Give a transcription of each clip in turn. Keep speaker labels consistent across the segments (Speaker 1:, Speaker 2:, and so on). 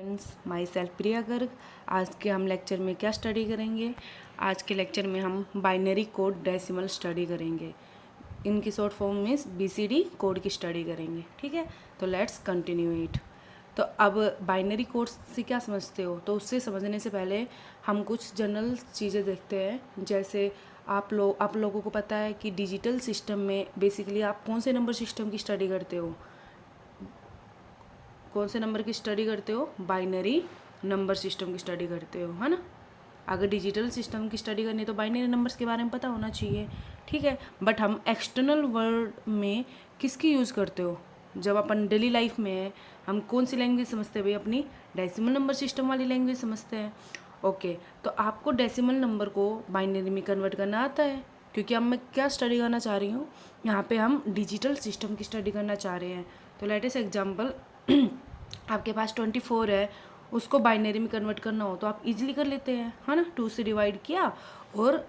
Speaker 1: Friends, my self प्रिया गर्ग। आज के हम लेक्चर में क्या स्टडी करेंगे? आज के लेक्चर में हम बाइनरी कोड डेसिमल स्टडी करेंगे। इनकी शॉर्ट फॉर्म में BCD कोड की स्टडी करेंगे। ठीक है, तो लेट्स कंटिन्यू इट। तो अब बाइनरी कोड से क्या समझते हो? तो उससे समझने से पहले हम कुछ जनरल चीज़ें देखते हैं। जैसे आप लोगों को पता है कि डिजिटल सिस्टम में बेसिकली आप कौन से नंबर सिस्टम की स्टडी करते हो? कौन से नंबर की स्टडी करते हो? बाइनरी नंबर सिस्टम की स्टडी करते हो, है ना। अगर डिजिटल सिस्टम की स्टडी करनी है तो बाइनरी नंबर्स के बारे में पता होना चाहिए। ठीक है, बट हम एक्सटर्नल वर्ल्ड में किसकी यूज़ करते हो? जब अपन डेली लाइफ में है, हम कौन सी लैंग्वेज समझते हैं भाई? अपनी डेसिमल नंबर सिस्टम वाली लैंग्वेज समझते हैं। ओके, तो आपको डेसिमल नंबर को बाइनरी में कन्वर्ट करना आता है, क्योंकि अब मैं क्या स्टडी करना चाह रही हूँ, यहाँ पे हम डिजिटल सिस्टम की स्टडी करना चाह रहे हैं। तो लेटेस्ट एग्जाम्पल, आपके पास 24 है, उसको बाइनरी में कन्वर्ट करना हो तो आप इजीली कर लेते हैं, है ना। 2 से डिवाइड किया और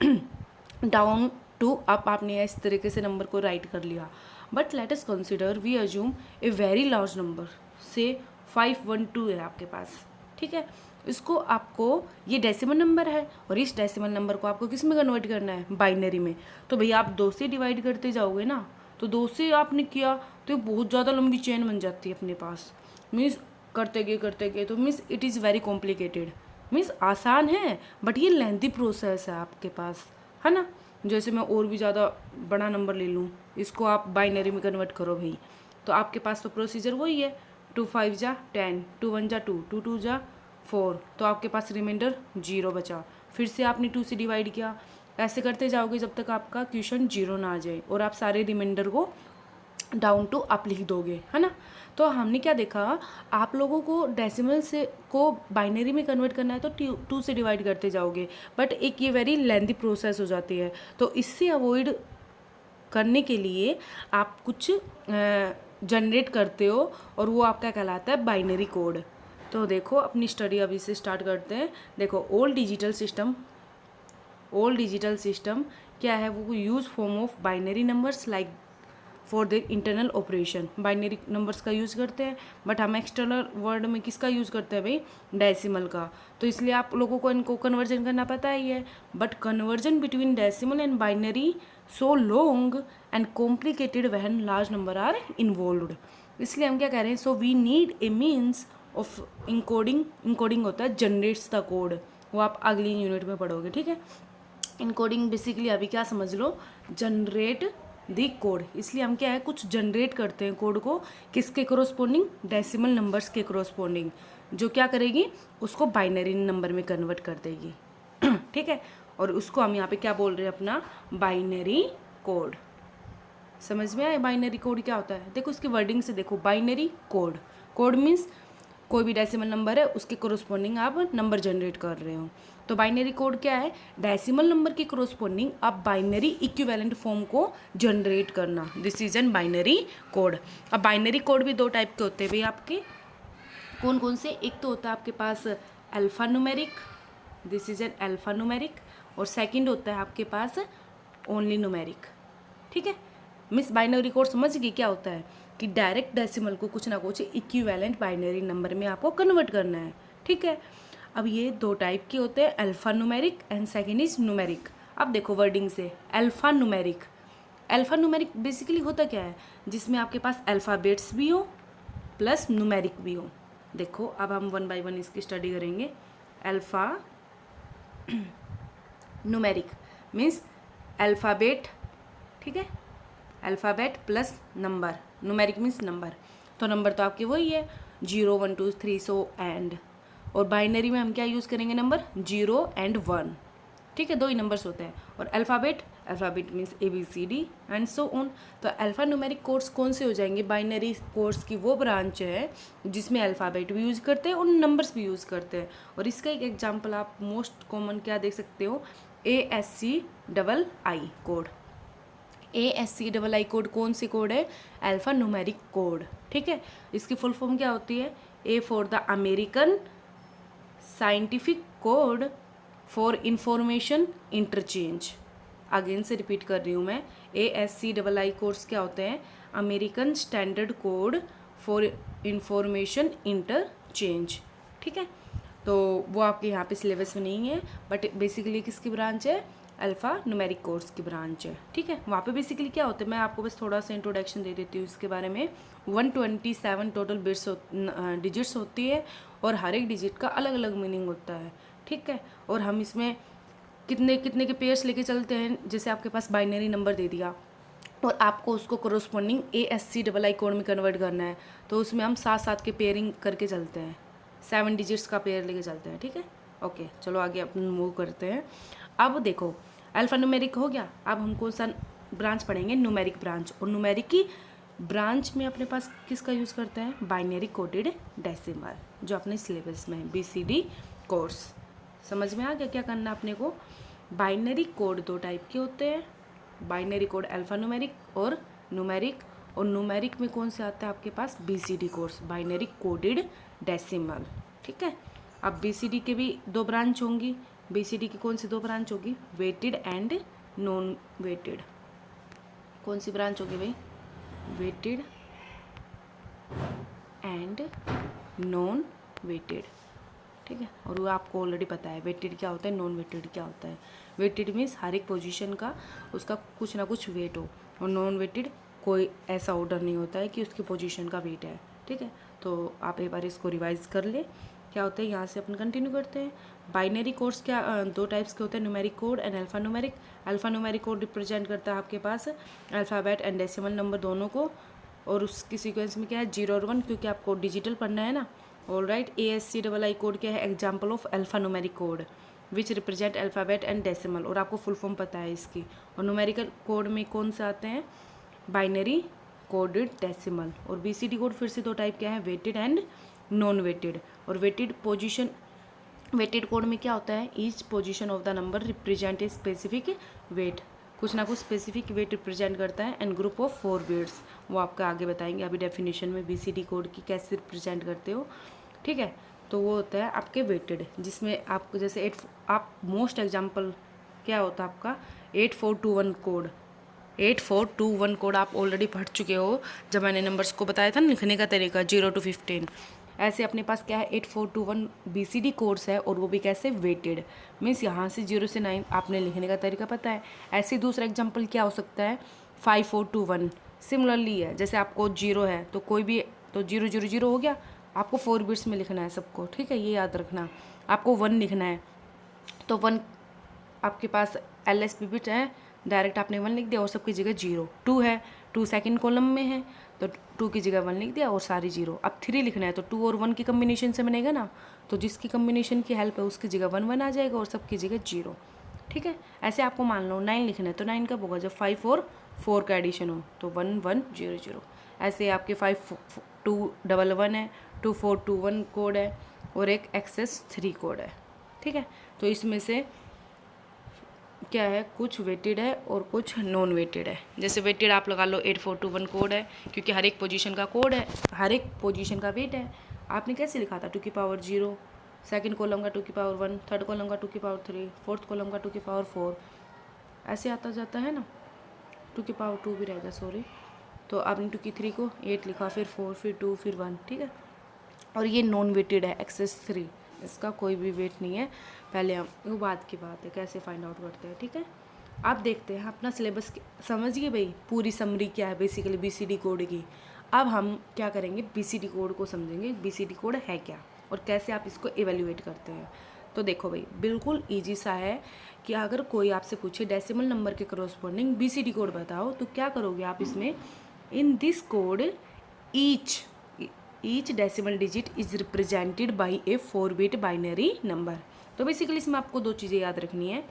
Speaker 1: डाउन टू अप आपने इस तरीके से नंबर को राइट कर लिया। But let us consider, we assume a very large number, say 512 है आपके पास। ठीक है, इसको आपको, ये डेसिमल नंबर है और इस डेसिमल नंबर को आपको किस में कन्वर्ट करना है? बाइनरी में। तो भैया आप 2 से डिवाइड करते जाओगे ना, तो 2 से आपने किया तो बहुत ज़्यादा लंबी चेन बन जाती है अपने पास। मीन्स करते गए तो means it is very complicated. Means आसान है बट ये लेंथी प्रोसेस है आपके पास, है ना। जैसे मैं और भी ज़्यादा बड़ा नंबर ले लूँ, इसको आप बाइनरी में कन्वर्ट करो भाई, तो आपके पास तो प्रोसीजर वही है। 2 5 जा 10, 2 1 जा 2, 2 2 जा 4, तो आपके पास रिमाइंडर 0 बचा। फिर से आपने 2 से डिवाइड किया, ऐसे करते जाओगे जब तक आपका क्वेश्चन 0 ना आ जाए और आप सारे रिमाइंडर को डाउन टू अप लिख दोगे, है ना। तो हमने क्या देखा, आप लोगों को डेसिमल से को बाइनरी में कन्वर्ट करना है तो 2 से डिवाइड करते जाओगे, बट एक ये वेरी लेंथी प्रोसेस हो जाती है। तो इससे अवॉइड करने के लिए आप कुछ जनरेट करते हो और वो आपका कहलाता है बाइनरी कोड। तो देखो, अपनी स्टडी अभी से स्टार्ट करते हैं। देखो, ओल्ड डिजिटल सिस्टम क्या है? वो use form of binary numbers like for the internal operation. Binary numbers का यूज़ करते हैं, बट हम एक्सटर्नल वर्ड में किसका यूज़ करते हैं भाई? डेसिमल का। तो इसलिए आप लोगों को इनको कन्वर्जन करना पता ही है। But conversion between decimal and binary so long and complicated when large number are involved. इसलिए हम क्या कह रहे हैं, so we need a means of encoding होता है जनरेट्स द कोड, वो आप अगली यूनिट में पढ़ोगे। ठीक है, इनकोडिंग बेसिकली अभी क्या समझ लो, जनरेट दी कोड। इसलिए हम क्या है, कुछ जनरेट करते हैं कोड को, किसके करोस्पोंडिंग? डेसिमल नंबर्स के करोस्पोंडिंग, जो क्या करेगी, उसको बाइनरी नंबर में कन्वर्ट कर देगी। ठीक है, और उसको हम यहाँ पे क्या बोल रहे हैं? अपना बाइनरी कोड। समझ में आए बाइनरी कोड क्या होता है? देखो इसकी वर्डिंग से देखो, बाइनरी कोड, कोड मीन्स कोई भी डेसिमल नंबर है उसके कोरोस्पोंडिंग आप नंबर जनरेट कर रहे हो। तो बाइनरी कोड क्या है? डेसिमल नंबर के कोरोस्पोंडिंग आप बाइनरी इक्विवेलेंट फॉर्म को जनरेट करना। This is N binary code. अब बाइनरी कोड भी 2 टाइप के होते हैं भाई आपके। कौन कौन से? एक तो होता है आपके पास alpha numeric, this is an alpha numeric, और सेकंड होता है आपके पास ओनली न्यूमेरिक। ठीक है, मिस बाइनरी कोड समझ गई क्या होता है? कि डायरेक्ट डेसिमल को कुछ ना कुछ इक्विवेलेंट बाइनरी नंबर में आपको कन्वर्ट करना है। ठीक है, अब ये 2 टाइप के होते हैं, alpha numeric and second is numeric. अब देखो वर्डिंग से, अल्फा न्यूमेरिक बेसिकली होता क्या है? जिसमें आपके पास अल्फ़ाबेट्स भी हो प्लस न्यूमेरिक भी हो। देखो अब हम 1 बाय 1 इसकी स्टडी करेंगे। अल्फा न्यूमेरिक मीन्स अल्फ़ाबेट, ठीक है, alphabet plus number, numeric means number. तो नंबर तो आपके वही है 0 1 2 3 सो एंड, और बाइनरी में हम क्या यूज़ करेंगे? Number 0 and 1। ठीक है, 2 ही नंबर्स होते हैं। और alphabet means ABCD and so on. तो अल्फ़ा न्यूमेरिक कोड्स कौन से हो जाएंगे? बाइनरी कोड्स की वो ब्रांच है जिसमें अल्फ़ाबेट भी यूज़ करते हैं और नंबर्स भी यूज़ करते हैं। और इसका एक एग्जाम्पल आप मोस्ट कॉमन क्या देख सकते हो? ASCII code. ASCII कोड कौन सी कोड है? Alpha numeric code. ठीक है, इसकी फुल फॉर्म क्या होती है? A for the American scientific code for information interchange. Again से रिपीट कर रही हूँ मैं, ASCII कोड्स क्या होते हैं? American standard code for information change, ठीक है। तो वो आपके यहाँ पे सिलेबस में नहीं है, बट बेसिकली किसकी ब्रांच है, अल्फ़ा न्यूमेरिक कोड्स की ब्रांच है, ठीक है। वहाँ पे बेसिकली क्या होता है, मैं आपको बस थोड़ा सा इंट्रोडक्शन दे देती हूँ इसके बारे में। 127 टोटल बिट्स डिजिट्स होती है और हर एक डिजिट का अलग अलग मीनिंग होता है, ठीक है। और हम इसमें कितने कितने के पेयर्स लेके चलते हैं, जैसे आपके पास बाइनरी नंबर दे दिया और आपको उसको कोरोस्पोंडिंग ASCII कोड में कन्वर्ट करना है, तो उसमें हम 7 के पेयरिंग करके चलते हैं, 7 डिजिट्स का पेयर लेके चलते हैं, ठीक है। ओके, चलो आगे अपन मूव करते हैं। अब देखो अल्फ़ा न्यूमेरिक हो गया, अब हम कौन सा ब्रांच पढ़ेंगे, न्यूमेरिक ब्रांच। और न्यूमेरिक की ब्रांच में अपने पास किसका यूज़ करते हैं, बाइनरी कोडेड डेसिमल, जो अपने सिलेबस में है BCD कोर्स। समझ में आ गया क्या करना अपने को। बाइनरी कोड 2 टाइप के होते हैं, बाइनरी कोड अल्फ़ा न्यूमेरिक और न्यूमेरिक में कौन से आता है आपके पास, BCD course, binary coded decimal, ठीक है। अब BCD के भी 2 ब्रांच होंगी, BCD की कौन सी 2 ब्रांच होगी, वेटेड एंड नॉन वेटेड। कौन सी ब्रांच होगी भाई, वेटेड एंड नॉन वेटेड, ठीक है। और वो आपको ऑलरेडी पता है वेटेड क्या होता है, नॉन वेटेड क्या होता है। वेटेड मीन्स हर एक पोजीशन का उसका कुछ ना कुछ वेट हो, और नॉन वेटेड कोई ऐसा ऑर्डर नहीं होता है कि उसकी पोजीशन का वेट है, ठीक है। तो आप एक बार इसको रिवाइज कर ले, क्या होता है। यहाँ से अपन कंटिन्यू करते हैं। बाइनरी कोड्स क्या 2 टाइप्स के होते हैं, numeric code and alpha numeric. Alpha numeric code represent करता है आपके पास अल्फ़ाबेट एंड डेसिमल नंबर दोनों को, और उसकी सीक्वेंस में क्या है 0 और 1, क्योंकि आपको डिजिटल पढ़ना है ना। ऑल राइट, ASCII कोड क्या है, example of alpha numeric code which represent alphabet and decimal, और आपको फुल फॉर्म पता है इसकी। और न्यूमेरिकल कोड में कौन से आते हैं, बाइनरी कोडेड डेसिमल। और BCD कोड फिर से 2 टाइप के हैं, वेटेड एंड नॉन वेटेड। और वेटेड कोड में क्या होता है, each position of the number represent a specific weight, कुछ ना कुछ स्पेसिफिक वेट रिप्रेजेंट करता है, एंड ग्रुप ऑफ 4 बिट्स, वो आपका आगे बताएंगे अभी डेफिनेशन में BCD कोड की कैसे रिप्रेजेंट करते हो, ठीक है। तो वो होता है आपके वेटेड, जिसमें आपको जैसे आप मोस्ट एग्जाम्पल क्या होता है आपका 8421 कोड। 8421 कोड आप ऑलरेडी पढ़ चुके हो, जब मैंने नंबर्स को बताया था ना लिखने का तरीका 0 to 15। ऐसे अपने पास क्या है 8421 BCD कोर्स है, और वो भी कैसे वेटेड, मीन्स यहाँ से 0 से 9 आपने लिखने का तरीका पता है। ऐसे दूसरा एग्जाम्पल क्या हो सकता है 5421, सिमिलरली है, जैसे आपको 0 है तो कोई भी, तो 000 हो गया, आपको 4 बिट्स में लिखना है सबको, ठीक है, ये याद रखना। आपको 1 लिखना है तो 1 आपके पास LSB बिट है, डायरेक्ट आपने 1 लिख दिया और सबकी जगह 0। 2 है, 2 सेकंड कॉलम में है तो 2 की जगह 1 लिख दिया और सारी 0। अब 3 लिखना है तो 2 और 1 की कम्बिनेशन से बनेगा ना, तो जिसकी कम्बिनेशन की हेल्प है उसकी जगह 1 आ जाएगा और सबकी जगह 0, ठीक है। ऐसे आपको मान लो 9 लिखना है तो 9 कब होगा, जब 5 और 4 का एडिशन हो, तो 1 1 0 0। ऐसे आपके 5211 है, 2421 कोड है, और एक XS3 कोड है, ठीक है। तो इसमें से क्या है, कुछ वेटेड है और कुछ नॉन वेटेड है। जैसे वेटेड आप लगा लो 8421 कोड है, क्योंकि हर एक पोजीशन का कोड है, हर एक पोजीशन का वेट है। आपने कैसे लिखा था 2 की पावर 0, सेकंड कॉलम का 2 की पावर 1, थर्ड कॉलम का 2 की पावर 3, फोर्थ कॉलम का 2 की पावर 4, ऐसे आता जाता है ना, 2 की पावर 2 भी रहेगा, सॉरी। तो आपने 2 की 3 को 8 लिखा, फिर 4, फिर 2, फिर 1, ठीक है। और ये नॉन वेटेड है XS3, इसका कोई भी वेट नहीं है। पहले हम वो बात की बात है कैसे फाइंड आउट करते हैं, ठीक है। आप देखते हैं अपना सिलेबस समझिए भाई, पूरी समरी क्या है बेसिकली BCD कोड की। अब हम क्या करेंगे, BCD कोड को समझेंगे, BCD कोड है क्या और कैसे आप इसको एवेल्युएट करते हैं। तो देखो भाई, बिल्कुल ईजी सा है कि अगर कोई आपसे पूछे डेसिमल नंबर के करस्पॉन्डिंग BCD कोड बताओ, तो क्या करोगे आप इसमें, in this code each decimal digit is represented by A 4 bit binary number. तो बेसिकली इसमें आपको 2 चीज़ें याद रखनी है,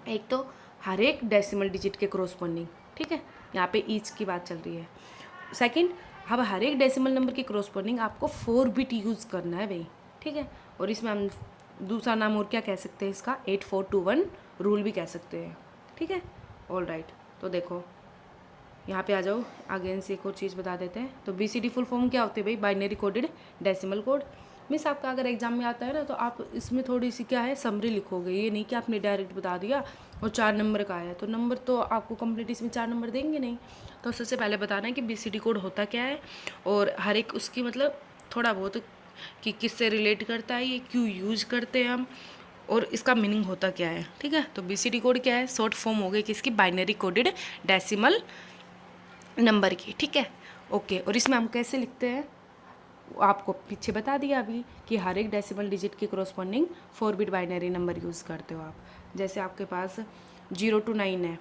Speaker 1: एक तो हर एक डेसिमल डिजिट के करस्पॉन्डिंग, ठीक है, यहाँ पे ईच की बात चल रही है। सेकंड, अब हर एक डेसिमल नंबर के करस्पॉन्डिंग आपको 4 बिट यूज़ करना है भाई, ठीक है। और इसमें हम दूसरा नाम और क्या कह सकते हैं इसका, 8421 रूल भी कह सकते हैं, ठीक है। ऑल राइट, तो देखो यहाँ पे आ जाओ, अगेन से एक और चीज़ बता देते हैं। तो BCD फुल फॉर्म क्या होती है भाई, binary coded decimal code. Means आपका अगर एग्जाम में आता है ना, तो आप इसमें थोड़ी सी क्या है समरी लिखोगे, ये नहीं कि आपने डायरेक्ट बता दिया और 4 नंबर का आया, तो नंबर तो आपको कंप्लीट इसमें 4 नंबर देंगे नहीं। तो सबसे पहले बताना है कि BCD कोड होता क्या है, और हर एक उसकी मतलब थोड़ा बहुत कि किससे रिलेट करता है, ये क्यों यूज करते हैं हम, और इसका मीनिंग होता क्या है। ठीक है, तो BCD कोड क्या है, शॉर्ट फॉर्म हो गई किसकी, बाइनरी कोडेड डेसिमल नंबर की। ठीक है, ओके। और इसमें हम कैसे लिखते हैं, आपको पीछे बता दिया अभी कि हर एक डेसिमल डिजिट के corresponding 4 bit binary number use करते हो आप। जैसे आपके पास 0 to 9 है,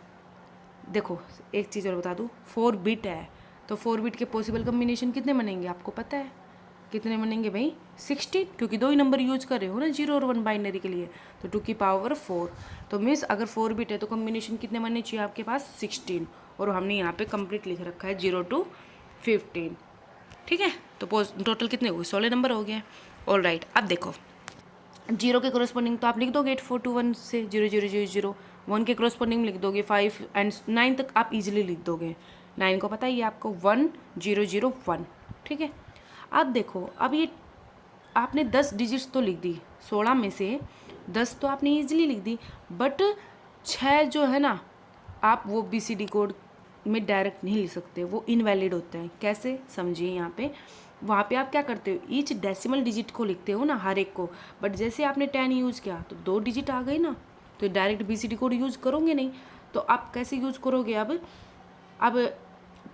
Speaker 1: देखो एक चीज़ और बता दूँ, 4 बिट है तो 4 बिट के पॉसिबल कम्बिनेशन कितने बनेंगे आपको पता है, कितने बनेंगे भाई, 16, क्योंकि 2 ही नंबर यूज कर रहे हो ना, 0 और 1 बाइनरी के लिए, तो 2 की पावर 4। तो मीन्स अगर 4 बिट है तो कम्बिनेशन कितने बनने चाहिए आपके पास, 16, और हमने यहाँ पे कंप्लीट लिख रखा है 0 to 15। ठीक है, तो टोटल कितने हो गए, 16 नंबर हो गए। ऑल राइट, अब देखो 0 के करस्पॉन्डिंग तो आप लिख दोगे 8421 से 0000, 1 के करस्पॉन्डिंग लिख दोगे 5 एंड 9 तक आप इजीली लिख दोगे। 9 को पता है ये आपको 1001। ठीक है, अब देखो, अब ये आपने 10 डिजिट्स तो लिख दी, 16 में से 10 तो आपने इजीली लिख दी, बट 6 जो है ना, आप वो BCD कोड में डायरेक्ट नहीं लिख सकते, वो इनवैलिड होते हैं। कैसे, समझिए यहाँ पे, वहाँ पे आप क्या करते हो, ईच डेसिमल डिजिट को लिखते हो ना, हर एक को, बट जैसे आपने 10 यूज़ किया तो 2 डिजिट आ गई ना, तो डायरेक्ट BCD कोड यूज़ करोगे नहीं। तो आप कैसे यूज़ करोगे, अब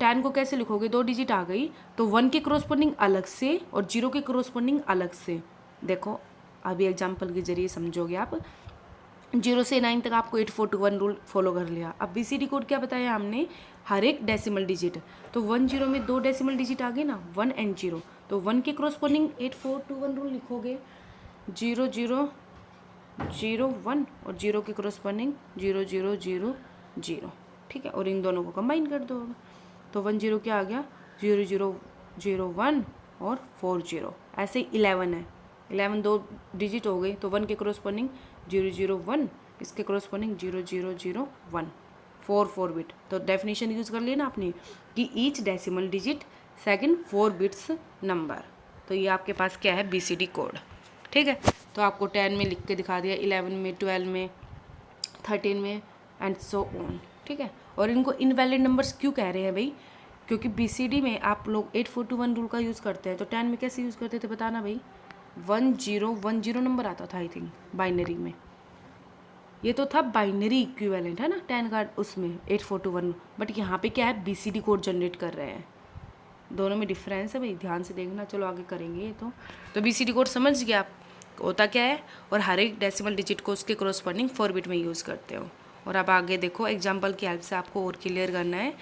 Speaker 1: 10 को कैसे लिखोगे, 2 डिजिट आ गई तो 1 के करस्पॉन्डिंग अलग से और 0 के करस्पॉन्डिंग अलग से। देखो अभी एग्जाम्पल के जरिए समझोगे आप। 0 से 9 तक आपको 8421 रूल फॉलो कर लिया। अब BCD कोड क्या बताया हमने, हर एक डेसिमल डिजिट, तो 10 में 2 डेसिमल डिजिट आ गए ना, 1 एंड 0, तो 1 के करस्पॉन्डिंग 8421 रूल लिखोगे, 0001, और 0 के करस्पॉन्डिंग 0000। ठीक है, और इन दोनों को कंबाइन कर दो, तो 10 क्या आ गया, 0001 और 40, ऐसे ही 11 है, 11 2 डिजिट हो गई, तो 1 के करस्पॉन्डिंग 001, इसके करस्पॉन्डिंग 0001, 4 बिट। तो डेफिनेशन यूज़ कर लिया ना आपने कि each decimal digit second 4 bits number. तो ये आपके पास क्या है, BCD कोड। ठीक है, तो आपको 10 में लिख के दिखा दिया, 11 में, 12 में, 13 में एंड सो ऑन। ठीक है, और इनको इनवैलिड नंबर्स क्यों कह रहे हैं भाई, क्योंकि BCD में आप लोग 8421 रूल का यूज़ करते हैं, तो 10 में कैसे यूज़ करते थे बताना भाई, 1010 नंबर आता था आई थिंक बाइनरी में, ये तो था बाइनरी इक्विवेलेंट है ना 10 का, उसमें 8421, बट यहाँ पे क्या है, BCD कोड जनरेट कर रहे हैं, दोनों में डिफरेंस है भाई, ध्यान से देखना, चलो आगे करेंगे ये तो BCD कोड समझ गया आप होता क्या है, और हर एक डेसिमल डिजिट को उसके करस्पॉन्डिंग 4 बिट में यूज़ करते हो। और अब आगे देखो एग्जाम्पल की हेल्प से आपको और क्लियर करना है,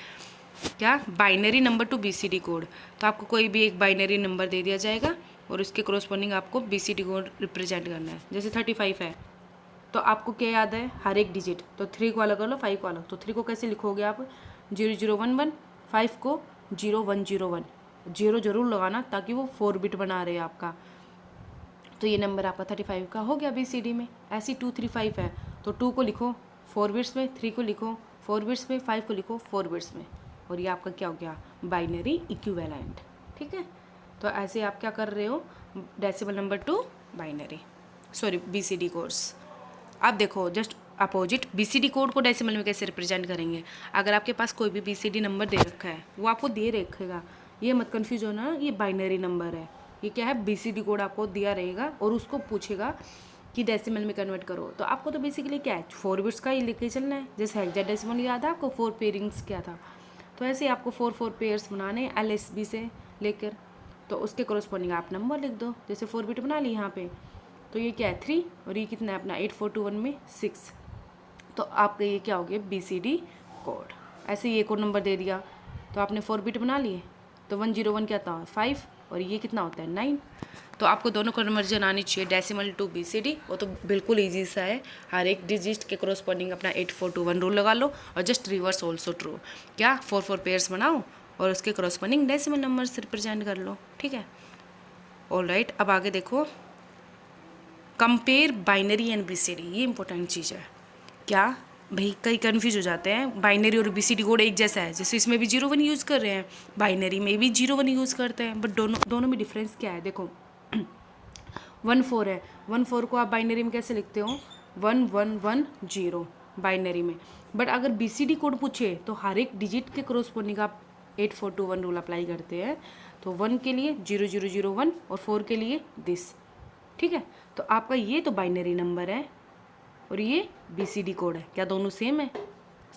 Speaker 1: क्या, binary number two BCD code. तो आपको कोई भी एक बाइनरी नंबर दे दिया जाएगा और उसके करस्पॉन्डिंग आपको BCD कोड रिप्रेजेंट करना है। जैसे 35 है तो आपको क्या याद है, हर एक डिजिट, तो 3 को अलग कर लो, 5 को अलग, तो 3 को कैसे लिखोगे आप, 0011, 5 को 0101, 0 जरूर लगाना ताकि वो 4 बिट बना रहे आपका। तो ये नंबर आपका 35 का हो गया BCD में। ऐसी 235 है तो 2 को लिखो 4 बिट्स में, 3 को लिखो 4 बिट्स में, 5 को लिखो 4 बिट्स में, और ये आपका क्या हो गया, बाइनरी इक्विवेलेंट। ठीक है, तो ऐसे आप क्या कर रहे हो, decimal number two binary, sorry BCD codes. आप देखो जस्ट अपोजिट, BCD कोड को डेसिमल में कैसे रिप्रेजेंट करेंगे, अगर आपके पास कोई भी BCD नंबर दे रखा है वो आपको दे रखेगा, ये मत कन्फ्यूज होना, ये बाइनरी नंबर है, ये क्या है, BCD कोड आपको दिया रहेगा और उसको पूछेगा कि डेसिमल में कन्वर्ट करो, तो आपको तो बेसिकली क्या है, 4 बिट्स का ही लेके चलना है। जैसे हेक्साडेसिमल याद है आपको, 4 पेयरिंग्स क्या था, तो ऐसे ही आपको 4 पेयर्स बनाने LSB से लेकर, तो उसके करस्पॉन्डिंग आप नंबर लिख दो। जैसे 4 बिट बना ली यहाँ पे, तो ये क्या है 3, और ये कितना है अपना 8421 में 6, तो आपका ये क्या हो गया BCD कोड। ऐसे ही एक और नंबर दे दिया, तो आपने 4 बिट बना लिए, तो 101 क्या था 5, और ये कितना होता है 9। तो आपको दोनों कन्वर्जन आनी चाहिए, डेसिमल टू BCD, वो तो बिल्कुल ईजी सा है, हर एक डिजिट के करस्पॉन्डिंग अपना 8421 रूल लगा लो, और जस्ट रिवर्स ऑल्सो ट्रू, क्या 4 पेयर्स बनाओ और उसके करस्पॉन्डिंग डेसिमल नंबर से रिप्रेजेंट कर लो। ठीक है, ऑल राइट, अब आगे देखो, कंपेयर बाइनरी एंड BCD, ये इंपॉर्टेंट चीज़ है। क्या भाई, कई कन्फ्यूज हो जाते हैं, बाइनरी और BCD कोड एक जैसा है, जैसे इसमें भी 01 यूज़ कर रहे हैं, बाइनरी में भी 01 यूज़ करते हैं, बट दोनों में डिफरेंस क्या है, देखो 14 है, 14 को आप बाइनरी में कैसे लिखते हो, 1110 बाइनरी में, बट अगर BCD कोड पूछे तो हर एक डिजिट के करस्पॉन्डिंग आप 8421 रूल अप्लाई करते हैं, तो 1 के लिए 0001 और 4 के लिए दिस। ठीक है, तो आपका ये तो बाइनरी नंबर है और ये BCD कोड है। क्या दोनों सेम है?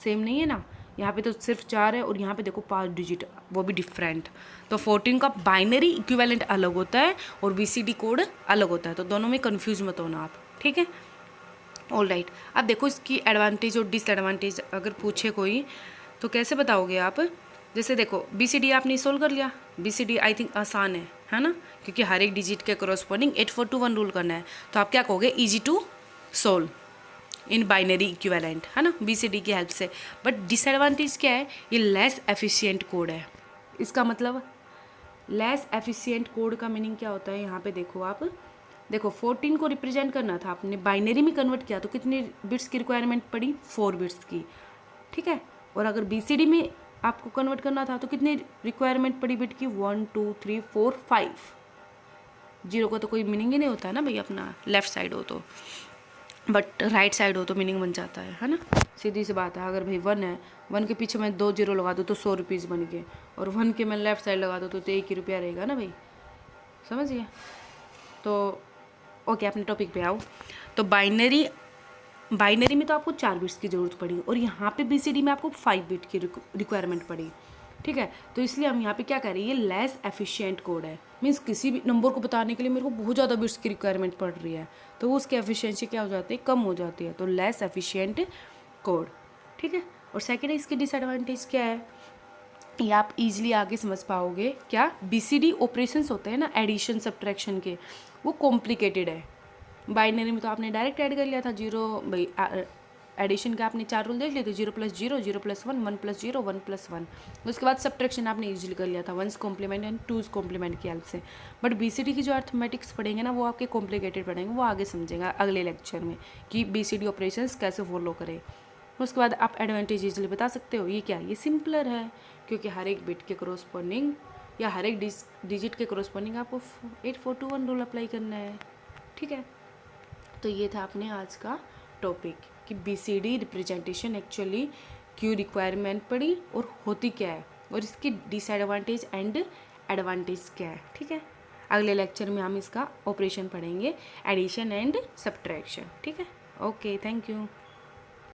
Speaker 1: सेम नहीं है ना। यहाँ पे तो सिर्फ 4 है और यहाँ पे देखो 5 डिजिट, वो भी डिफरेंट। तो 14 का बाइनरी इक्विवेलेंट अलग होता है और BCD कोड अलग होता है, तो दोनों में कंफ्यूज मत होना आप। ठीक है, ऑल राइट। अब देखो इसकी एडवांटेज और डिसएडवांटेज अगर पूछे कोई तो कैसे बताओगे आप? जैसे देखो BCD आपने सोल्व कर लिया, BCD आई थिंक आसान है ना, क्योंकि हर एक डिजिट के करॉस्पॉन्डिंग 8421 रूल करना है, तो आप क्या कहोगे? Easy to solve in binary equivalent, है ना, BCD की हेल्प से। बट डिसएडवांटेज क्या है? ये लेस एफिशिएंट कोड है। इसका मतलब लेस एफिशिएंट कोड का मीनिंग क्या होता है? यहाँ पे देखो आप, देखो 14 को रिप्रेजेंट करना था, आपने बाइनरी में कन्वर्ट किया तो कितने बिट्स की रिक्वायरमेंट पड़ी? 4 बिट्स की। ठीक है, और अगर BCD में आपको कन्वर्ट करना था तो कितनी रिक्वायरमेंट पड़ी बिट की? 1 2 3 4 5। जीरो का तो कोई मीनिंग ही नहीं होता है ना भाई, अपना लेफ्ट साइड हो तो, बट राइट साइड हो तो मीनिंग बन जाता है ना। सीधी सी बात है। अगर भाई 1 है, 1 के पीछे मैं 2 जीरो लगा दूँ तो 100 रुपीज़ बन गए, और 1 के मैं लेफ्ट साइड लगा दूँ तो 1 ही रुपया रहेगा ना भाई, समझिए। तो ओके, अपने टॉपिक पे आओ। तो बाइनरी में तो आपको 4 बिट्स की ज़रूरत पड़ी और यहाँ पे BCD में आपको 5 बिट की रिक्वायरमेंट पड़ी। ठीक है, तो इसलिए हम यहाँ पे क्या कह रहे हैं? ये लेस एफिशिएंट कोड है। मीन्स किसी भी नंबर को बताने के लिए मेरे को बहुत ज़्यादा बिट्स की रिक्वायरमेंट पड़ रही है, तो उसकी एफिशिएंसी क्या हो जाती है? कम हो जाती है। तो लेस एफिशिएंट कोड। ठीक है, और सेकेंड इसकी डिसएडवांटेज क्या है? ये आप इजीली आगे समझ पाओगे। क्या? BCD ऑपरेशंस होते हैं ना, एडिशन सब्ट्रैक्शन के, वो कॉम्प्लिकेटेड है। बाइनरी में तो आपने डायरेक्ट ऐड कर लिया था जीरो, भाई एडिशन के आपने 4 रूल देख लिए थे, 0 + 0, 0 + 1, 1 + 0, 1 + 1। उसके बाद सब्ट्रैक्शन आपने यूजली कर लिया था 1's complement and 2's complement की हेल्प से। बट BCD की जो अर्थमेटिक्स पढ़ेंगे ना, वो आपके कॉम्प्लिकेटेड पढ़ेंगे, वो आगे समझेगा अगले लेक्चर में कि BCD ऑपरेशंस कैसे फॉलो करें। उसके बाद आप एडवांटेज इजली बता सकते हो। ये क्या? ये सिंपलर है, क्योंकि हर एक बिट के करॉस्पॉन्डिंग या हर एक डिजिट के करॉस्पॉन्डिंग आपको 8421 रूल अप्लाई करना है। ठीक है, तो ये था अपने आज का टॉपिक कि BCD रिप्रेजेंटेशन एक्चुअली क्यों रिक्वायरमेंट पड़ी और होती क्या है, और इसकी डिसएडवांटेज एंड एडवांटेज क्या है। ठीक है, अगले लेक्चर में हम इसका ऑपरेशन पढ़ेंगे, एडिशन एंड सब्ट्रैक्शन। ठीक है, ओके, थैंक यू।